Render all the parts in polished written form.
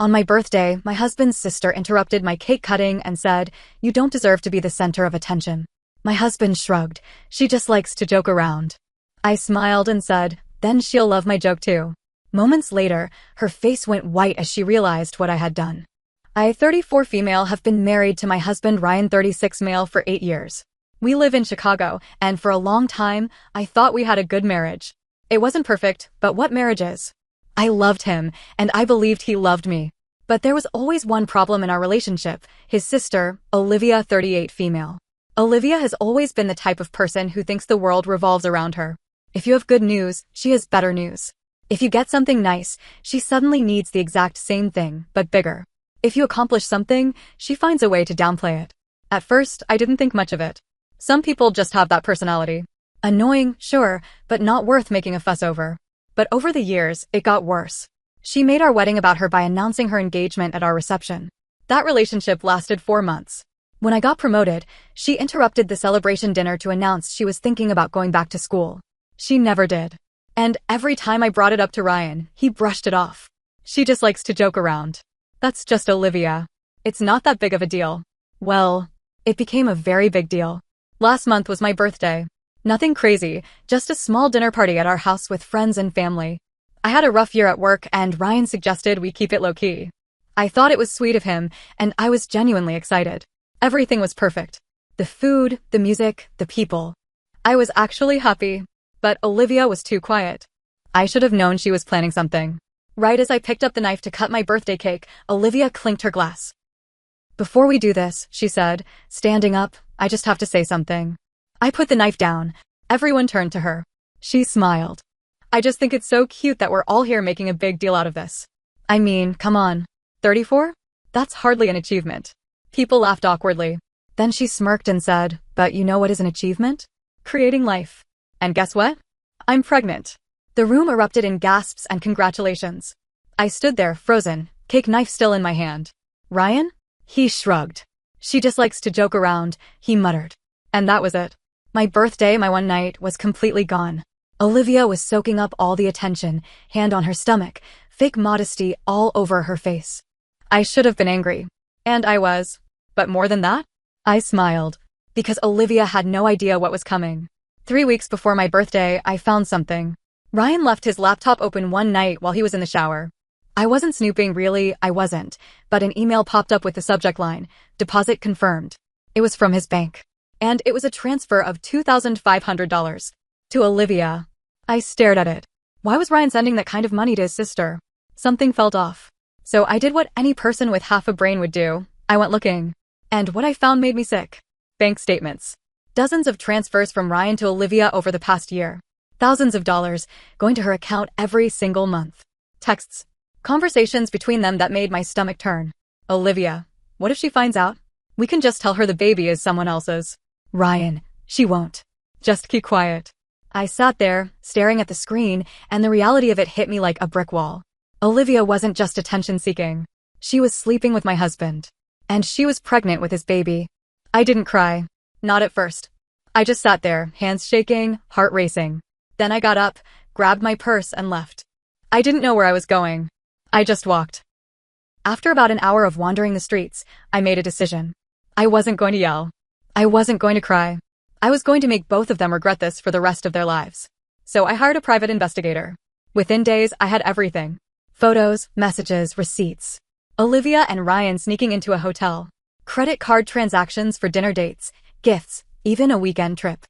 On my birthday, my husband's sister interrupted my cake cutting and said, "You don't deserve to be the center of attention." My husband shrugged. "She just likes to joke around." I smiled and said, "Then she'll love my joke too." Moments later, her face went white as she realized what I had done. I, 34 female, have been married to my husband Ryan, 36 male, for 8 years. We live in Chicago, and for a long time, I thought we had a good marriage. It wasn't perfect, but what marriage is? I loved him, and I believed he loved me. But there was always one problem in our relationship: his sister, Olivia, 38 female. Olivia has always been the type of person who thinks the world revolves around her. If you have good news, she has better news. If you get something nice, she suddenly needs the exact same thing, but bigger. If you accomplish something, she finds a way to downplay it. At first, I didn't think much of it. Some people just have that personality. Annoying, sure, but not worth making a fuss over. But over the years, it got worse. She made our wedding about her by announcing her engagement at our reception. That relationship lasted 4 months. When I got promoted, she interrupted the celebration dinner to announce she was thinking about going back to school. She never did. And every time I brought it up to Ryan, he brushed it off. She just likes to joke around. That's just Olivia. It's not that big of a deal. Well, it became a very big deal. Last month was my birthday. Nothing crazy, just a small dinner party at our house with friends and family. I had a rough year at work, and Ryan suggested we keep it low-key. I thought it was sweet of him, and I was genuinely excited. Everything was perfect. The food, the music, the people. I was actually happy, but Olivia was too quiet. I should have known she was planning something. Right as I picked up the knife to cut my birthday cake, Olivia clinked her glass. "Before we do this," she said, standing up, "I just have to say something." I put the knife down. Everyone turned to her. She smiled. "I just think it's so cute that we're all here making a big deal out of this. I mean, come on. 34? That's hardly an achievement." People laughed awkwardly. Then she smirked and said, "But you know what is an achievement? Creating life. And guess what? I'm pregnant." The room erupted in gasps and congratulations. I stood there, frozen, cake knife still in my hand. "Ryan?" He shrugged. "She just likes to joke around," he muttered. And that was it. My birthday, my one night, was completely gone. Olivia was soaking up all the attention, hand on her stomach, fake modesty all over her face. I should have been angry. And I was. But more than that, I smiled. Because Olivia had no idea what was coming. 3 weeks before my birthday, I found something. Ryan left his laptop open one night while he was in the shower. I wasn't snooping, really, I wasn't, but an email popped up with the subject line, "Deposit confirmed." It was from his bank. And it was a transfer of $2,500 to Olivia. I stared at it. Why was Ryan sending that kind of money to his sister? Something felt off. So I did what any person with half a brain would do. I went looking. And what I found made me sick. Bank statements. Dozens of transfers from Ryan to Olivia over the past year. Thousands of dollars going to her account every single month. Texts. Conversations between them that made my stomach turn. Olivia. What if she finds out? We can just tell her the baby is someone else's. Ryan. She won't. Just keep quiet. I sat there, staring at the screen, and the reality of it hit me like a brick wall. Olivia wasn't just attention-seeking. She was sleeping with my husband. And she was pregnant with his baby. I didn't cry. Not at first. I just sat there, hands shaking, heart racing. Then I got up, grabbed my purse, and left. I didn't know where I was going. I just walked. After about an hour of wandering the streets, I made a decision. I wasn't going to yell. I wasn't going to cry. I was going to make both of them regret this for the rest of their lives. So I hired a private investigator. Within days, I had everything. Photos, messages, receipts. Olivia and Ryan sneaking into a hotel. Credit card transactions for dinner dates, gifts, even a weekend trip.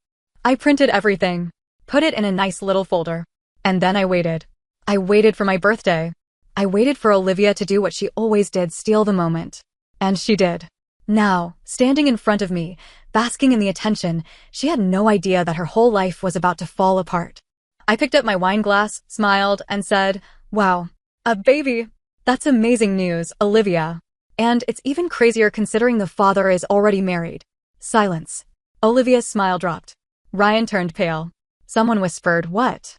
I printed everything. Put it in a nice little folder. And then I waited. I waited for my birthday. I waited for Olivia to do what she always did, steal the moment. And she did. Now, standing in front of me, basking in the attention, she had no idea that her whole life was about to fall apart. I picked up my wine glass, smiled, and said, "Wow, a baby. That's amazing news, Olivia. And it's even crazier considering the father is already married." Silence. Olivia's smile dropped. Ryan turned pale. Someone whispered, "What?"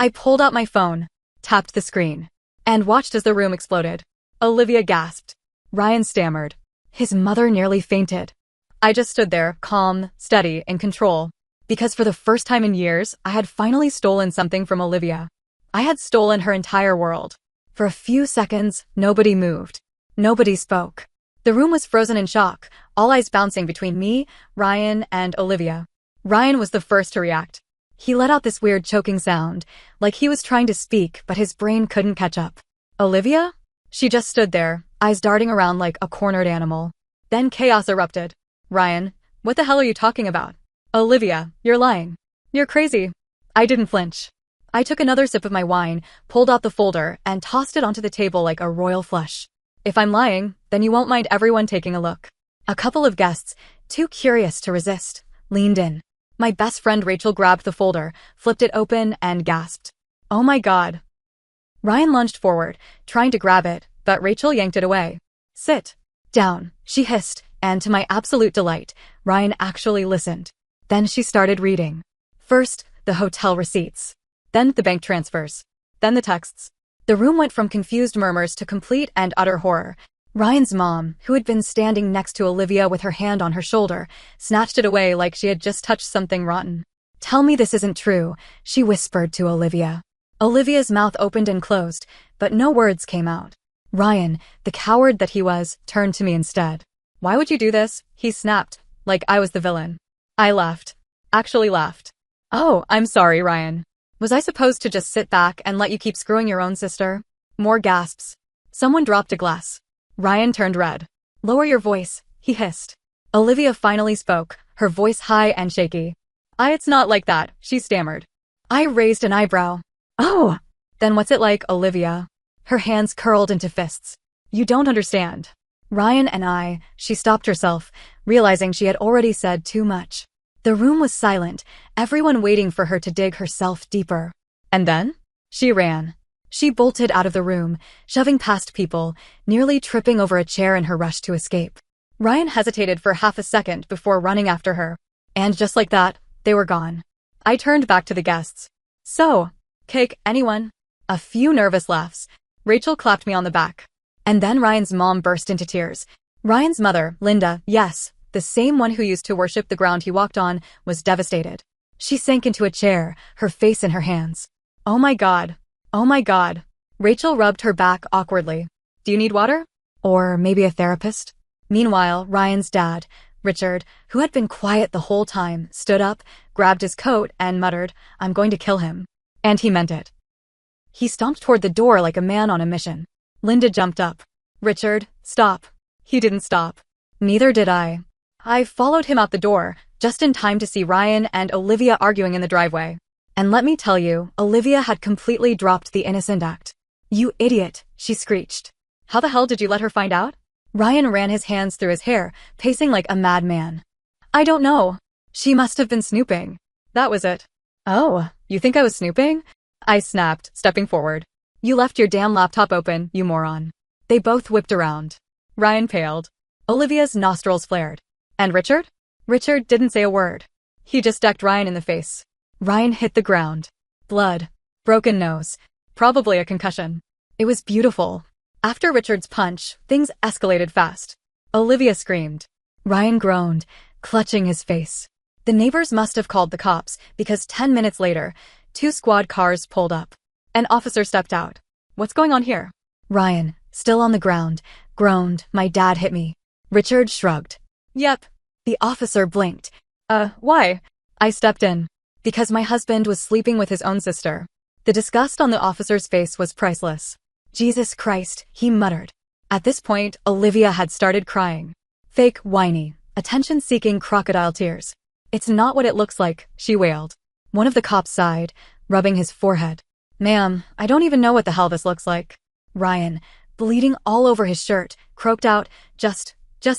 I pulled out my phone, tapped the screen, and watched as the room exploded. Olivia gasped. Ryan stammered. His mother nearly fainted. I just stood there, calm, steady, in control. Because for the first time in years, I had finally stolen something from Olivia. I had stolen her entire world. For a few seconds, nobody moved. Nobody spoke. The room was frozen in shock, all eyes bouncing between me, Ryan, and Olivia. Ryan was the first to react. He let out this weird choking sound, like he was trying to speak, but his brain couldn't catch up. Olivia? She just stood there, eyes darting around like a cornered animal. Then chaos erupted. Ryan, what the hell are you talking about? Olivia, you're lying. You're crazy. I didn't flinch. I took another sip of my wine, pulled out the folder, and tossed it onto the table like a royal flush. If I'm lying, then you won't mind everyone taking a look. A couple of guests, too curious to resist, leaned in. My best friend Rachel grabbed the folder, flipped it open, and gasped. Oh my God. Ryan lunged forward, trying to grab it, but Rachel yanked it away. Sit down, she hissed, and to my absolute delight, Ryan actually listened. Then she started reading. First, the hotel receipts. Then the bank transfers. Then the texts. The room went from confused murmurs to complete and utter horror. Ryan's mom, who had been standing next to Olivia with her hand on her shoulder, snatched it away like she had just touched something rotten. Tell me this isn't true, she whispered to Olivia. Olivia's mouth opened and closed, but no words came out. Ryan, the coward that he was, turned to me instead. Why would you do this? He snapped, like I was the villain. I laughed. Actually laughed. Oh, I'm sorry, Ryan. Was I supposed to just sit back and let you keep screwing your own sister? More gasps. Someone dropped a glass. Ryan turned red. Lower your voice, he hissed. Olivia finally spoke, her voice high and shaky. It's not like that, she stammered. I raised an eyebrow. Oh! Then what's it like, Olivia? Her hands curled into fists. You don't understand. Ryan and she stopped herself, realizing she had already said too much. The room was silent, everyone waiting for her to dig herself deeper. And then? She ran. She bolted out of the room, shoving past people, nearly tripping over a chair in her rush to escape. Ryan hesitated for half a second before running after her. And just like that, they were gone. I turned back to the guests. So, cake, anyone? A few nervous laughs. Rachel clapped me on the back. And then Ryan's mom burst into tears. Ryan's mother, Linda, yes, the same one who used to worship the ground he walked on, was devastated. She sank into a chair, her face in her hands. Oh my God. Oh my God. Rachel rubbed her back awkwardly. Do you need water? Or maybe a therapist? Meanwhile, Ryan's dad, Richard, who had been quiet the whole time, stood up, grabbed his coat, and muttered, I'm going to kill him. And he meant it. He stomped toward the door like a man on a mission. Linda jumped up. Richard, stop. He didn't stop. Neither did I. I followed him out the door, just in time to see Ryan and Olivia arguing in the driveway. And let me tell you, Olivia had completely dropped the innocent act. You idiot, she screeched. How the hell did you let her find out? Ryan ran his hands through his hair, pacing like a madman. I don't know. She must have been snooping. That was it. Oh, you think I was snooping? I snapped, stepping forward. You left your damn laptop open, you moron. They both whipped around. Ryan paled. Olivia's nostrils flared. And Richard? Richard didn't say a word. He just decked Ryan in the face. Ryan hit the ground. Blood. Broken nose. Probably a concussion. It was beautiful. After Richard's punch, things escalated fast. Olivia screamed. Ryan groaned, clutching his face. The neighbors must have called the cops, because 10 minutes later, 2 squad cars pulled up. An officer stepped out. What's going on here? Ryan, still on the ground, groaned, my dad hit me. Richard shrugged. Yep. The officer blinked. Why? I stepped in. Because my husband was sleeping with his own sister. The disgust on the officer's face was priceless. Jesus Christ, he muttered. At this point, Olivia had started crying. Fake, whiny, attention-seeking crocodile tears. It's not what it looks like, she wailed. One of the cops sighed, rubbing his forehead. Ma'am, I don't even know what the hell this looks like. Ryan, bleeding all over his shirt, croaked out, just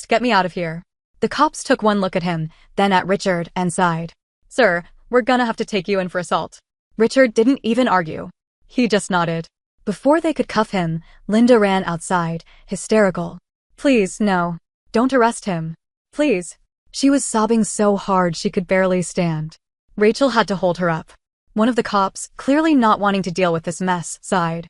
get me out of here. The cops took one look at him, then at Richard, and sighed. Sir, we're gonna have to take you in for assault. Richard didn't even argue. He just nodded. Before they could cuff him, Linda ran outside, hysterical. Please, no. Don't arrest him. Please. She was sobbing so hard she could barely stand. Rachel had to hold her up. One of the cops, clearly not wanting to deal with this mess, sighed.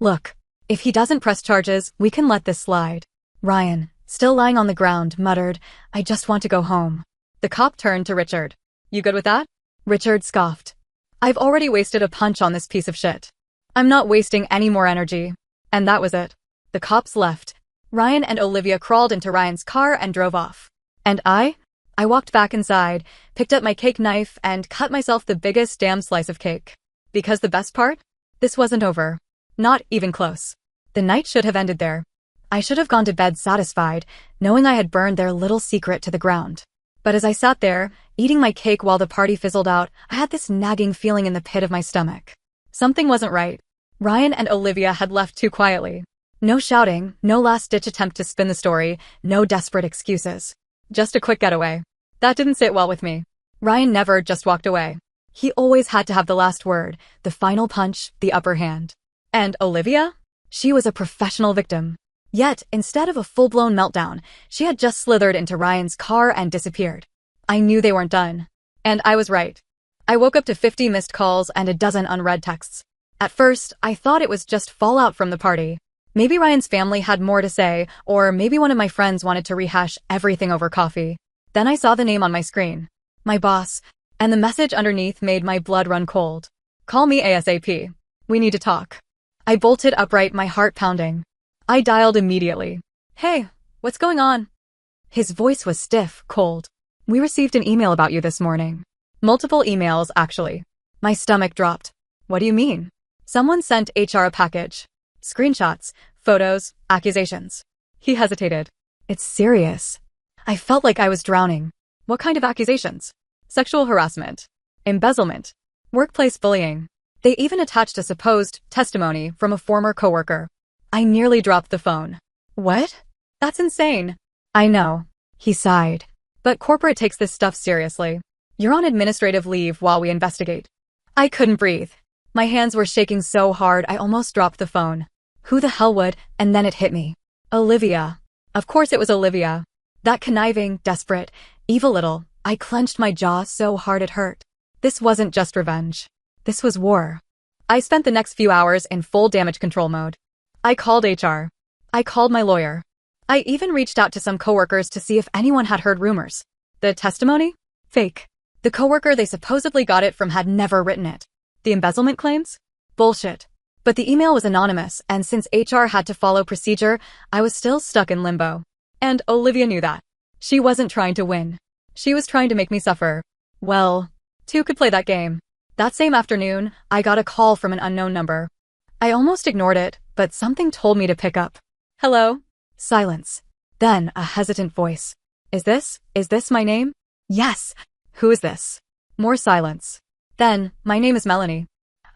Look, if he doesn't press charges, we can let this slide. Ryan, still lying on the ground, muttered, I just want to go home. The cop turned to Richard. You good with that? Richard scoffed. I've already wasted a punch on this piece of shit. I'm not wasting any more energy. And that was it. The cops left. Ryan and Olivia crawled into Ryan's car and drove off. And I walked back inside, picked up my cake knife, and cut myself the biggest damn slice of cake. Because the best part? This wasn't over. Not even close. The night should have ended there. I should have gone to bed satisfied, knowing I had burned their little secret to the ground. But as I sat there, eating my cake while the party fizzled out, I had this nagging feeling in the pit of my stomach. Something wasn't right. Ryan and Olivia had left too quietly. No shouting, no last-ditch attempt to spin the story, no desperate excuses. Just a quick getaway. That didn't sit well with me. Ryan never just walked away. He always had to have the last word, the final punch, the upper hand. And Olivia? She was a professional victim. Yet, instead of a full-blown meltdown, she had just slithered into Ryan's car and disappeared. I knew they weren't done. And I was right. I woke up to 50 missed calls and a dozen unread texts. At first, I thought it was just fallout from the party. Maybe Ryan's family had more to say, or maybe one of my friends wanted to rehash everything over coffee. Then I saw the name on my screen. My boss. And the message underneath made my blood run cold. Call me ASAP. We need to talk. I bolted upright, my heart pounding. I dialed immediately. Hey, what's going on? His voice was stiff, cold. We received an email about you this morning. Multiple emails, actually. My stomach dropped. What do you mean? Someone sent HR a package. Screenshots, photos, accusations. He hesitated. It's serious. I felt like I was drowning. What kind of accusations? Sexual harassment. Embezzlement. Workplace bullying. They even attached a supposed testimony from a former coworker. I nearly dropped the phone. What? That's insane. I know. He sighed. But corporate takes this stuff seriously. You're on administrative leave while we investigate. I couldn't breathe. My hands were shaking so hard I almost dropped the phone. Who the hell would? And then it hit me. Olivia. Of course it was Olivia. That conniving, desperate, evil little. I clenched my jaw so hard it hurt. This wasn't just revenge. This was war. I spent the next few hours in full damage control mode. I called HR. I called my lawyer. I even reached out to some coworkers to see if anyone had heard rumors. The testimony? Fake. The coworker they supposedly got it from had never written it. The embezzlement claims? Bullshit. But the email was anonymous, and since HR had to follow procedure, I was still stuck in limbo. And Olivia knew that. She wasn't trying to win. She was trying to make me suffer. Well, two could play that game. That same afternoon, I got a call from an unknown number. I almost ignored it, but something told me to pick up. Hello? Silence. Then a hesitant voice. Is this my name? Yes. Who is this? More silence. Then, my name is Melanie.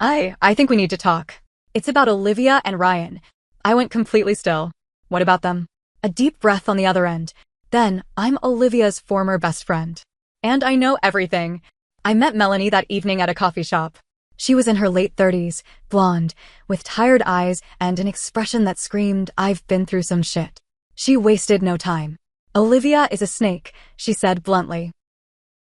I think we need to talk. It's about Olivia and Ryan. I went completely still. What about them? A deep breath on the other end. Then, I'm Olivia's former best friend. And I know everything. I met Melanie that evening at a coffee shop. She was in her late 30s, blonde, with tired eyes and an expression that screamed, I've been through some shit. She wasted no time. Olivia is a snake, she said bluntly.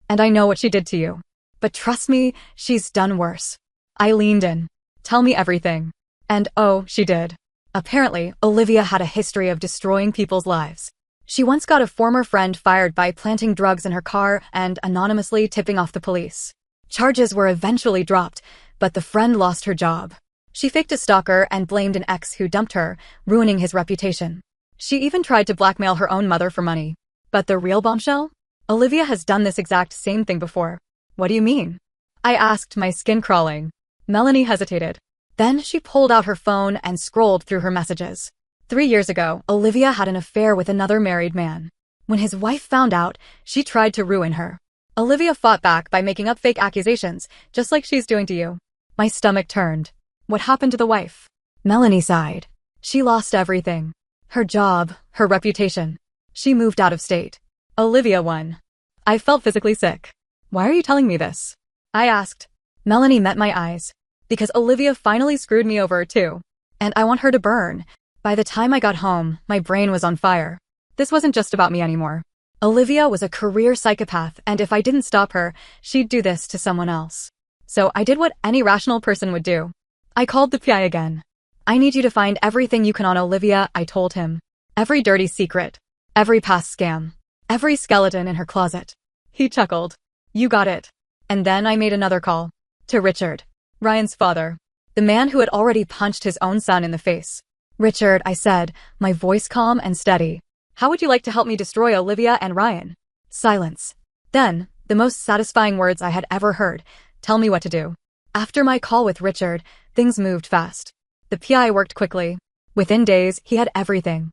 And I know what she did to you. But trust me, she's done worse. I leaned in. Tell me everything. And oh, she did. Apparently, Olivia had a history of destroying people's lives. She once got a former friend fired by planting drugs in her car and anonymously tipping off the police. Charges were eventually dropped, but the friend lost her job. She faked a stalker and blamed an ex who dumped her, ruining his reputation. She even tried to blackmail her own mother for money. But the real bombshell? Olivia has done this exact same thing before. What do you mean? I asked, my skin crawling. Melanie hesitated. Then she pulled out her phone and scrolled through her messages. 3 years ago, Olivia had an affair with another married man. When his wife found out, she tried to ruin her. Olivia fought back by making up fake accusations, just like she's doing to you. My stomach turned. What happened to the wife? Melanie sighed. She lost everything. Her job, her reputation. She moved out of state. Olivia won. I felt physically sick. Why are you telling me this? I asked. Melanie met my eyes. Because Olivia finally screwed me over, too. And I want her to burn. By the time I got home, my brain was on fire. This wasn't just about me anymore. Olivia was a career psychopath, and if I didn't stop her, she'd do this to someone else. So I did what any rational person would do. I called the PI again. I need you to find everything you can on Olivia, I told him. Every dirty secret. Every past scam. Every skeleton in her closet. He chuckled. You got it. And then I made another call. To Richard. Ryan's father. the man who had already punched his own son in the face. Richard, I said, my voice calm and steady. How would you like to help me destroy Olivia and Ryan? Silence. Then, the most satisfying words I had ever heard. Tell me what to do. After my call with Richard, things moved fast. The PI worked quickly. Within days, he had everything.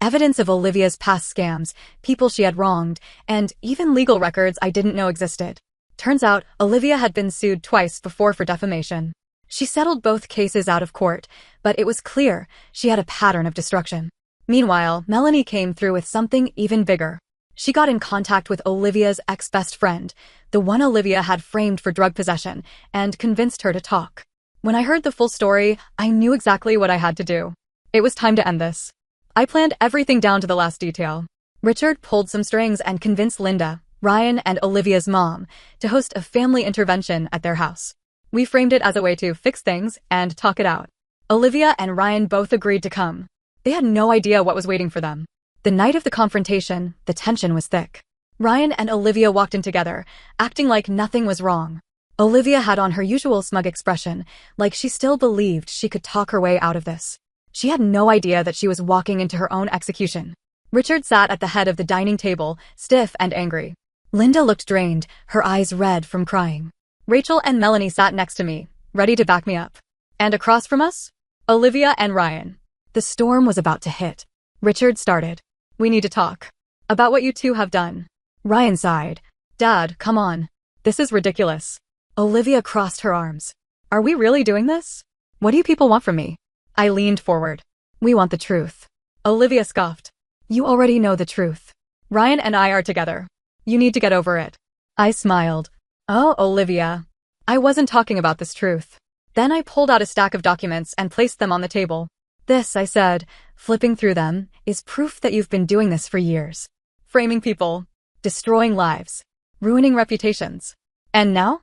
Evidence of Olivia's past scams, people she had wronged, and even legal records I didn't know existed. Turns out, Olivia had been sued twice before for defamation. She settled both cases out of court, but it was clear she had a pattern of destruction. Meanwhile, Melanie came through with something even bigger. She got in contact with Olivia's ex-best friend, the one Olivia had framed for drug possession, and convinced her to talk. When I heard the full story, I knew exactly what I had to do. It was time to end this. I planned everything down to the last detail. Richard pulled some strings and convinced Linda, Ryan, and Olivia's mom to host a family intervention at their house. We framed it as a way to fix things and talk it out. Olivia and Ryan both agreed to come. They had no idea what was waiting for them. The night of the confrontation, the tension was thick. Ryan and Olivia walked in together, acting like nothing was wrong. Olivia had on her usual smug expression, like she still believed she could talk her way out of this. She had no idea that she was walking into her own execution. Richard sat at the head of the dining table, stiff and angry. Linda looked drained, her eyes red from crying. Rachel and Melanie sat next to me, ready to back me up. And across from us? Olivia and Ryan. The storm was about to hit. Richard started. We need to talk. About what you two have done. Ryan sighed. Dad, come on. This is ridiculous. Olivia crossed her arms. Are we really doing this? What do you people want from me? I leaned forward. We want the truth. Olivia scoffed. You already know the truth. Ryan and I are together. You need to get over it. I smiled. Oh, Olivia. I wasn't talking about this truth. Then I pulled out a stack of documents and placed them on the table. This, I said, flipping through them, is proof that you've been doing this for years. Framing people, destroying lives, ruining reputations. And now?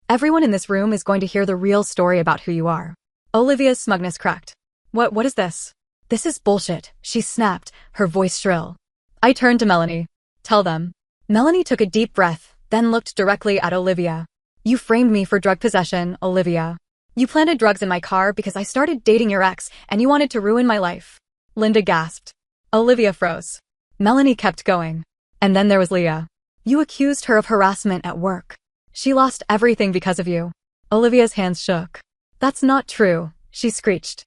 Everyone in this room is going to hear the real story about who you are. Olivia's smugness cracked. What is this? This is bullshit, she snapped, her voice shrill. I turned to Melanie. Tell them. Melanie took a deep breath, then looked directly at Olivia. You framed me for drug possession, Olivia. You planted drugs in my car because I started dating your ex and you wanted to ruin my life. Linda gasped. Olivia froze. Melanie kept going. And then there was Leah. You accused her of harassment at work. She lost everything because of you. Olivia's hands shook. That's not true, she screeched.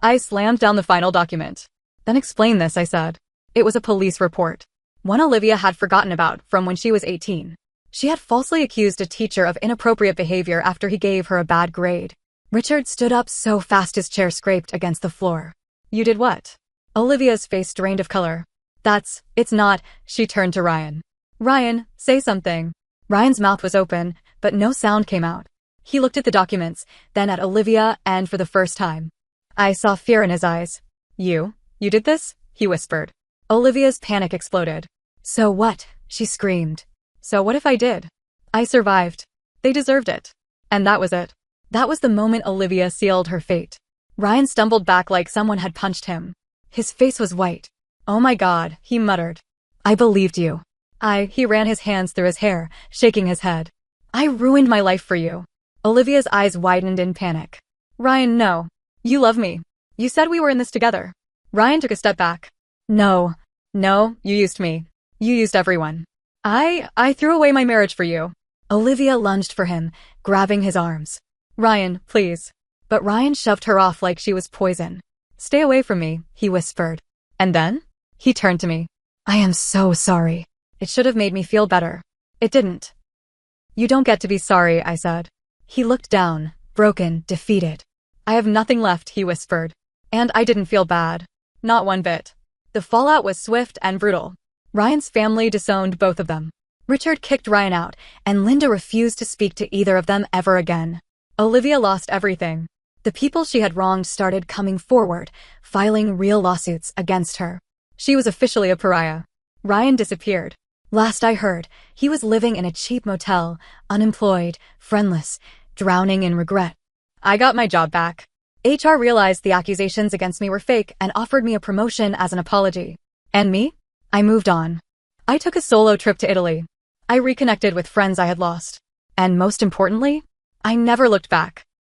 I slammed down the final document. Then explain this, I said. It was a police report. One Olivia had forgotten about from when she was 18. She had falsely accused a teacher of inappropriate behavior after he gave her a bad grade. Richard stood up so fast his chair scraped against the floor. You did what? Olivia's face drained of color. It's not, she turned to Ryan. Ryan, say something. Ryan's mouth was open, but no sound came out. He looked at the documents, then at Olivia, and for the first time, I saw fear in his eyes. You did this? He whispered. Olivia's panic exploded. So what? She screamed. So what if I did? I survived. They deserved it. And that was it. That was the moment Olivia sealed her fate. Ryan stumbled back like someone had punched him. His face was white. Oh my God, he muttered. I believed you. He ran his hands through his hair, shaking his head. I ruined my life for you. Olivia's eyes widened in panic. Ryan, no. You love me. You said we were in this together. Ryan took a step back. No, you used me. You used everyone. I threw away my marriage for you. Olivia lunged for him, grabbing his arms. Ryan, please. But Ryan shoved her off like she was poison. Stay away from me, he whispered. And then? He turned to me. I am so sorry. It should have made me feel better. It didn't. You don't get to be sorry, I said. He looked down, broken, defeated. I have nothing left, he whispered. And I didn't feel bad. Not one bit. The fallout was swift and brutal. Ryan's family disowned both of them. Richard kicked Ryan out, and Linda refused to speak to either of them ever again. Olivia lost everything. The people she had wronged started coming forward, filing real lawsuits against her. She was officially a pariah. Ryan disappeared. Last I heard, he was living in a cheap motel, unemployed, friendless, drowning in regret. I got my job back. HR realized the accusations against me were fake and offered me a promotion as an apology. And me? I moved on. I took a solo trip to Italy. I reconnected with friends I had lost. And most importantly, I never looked back.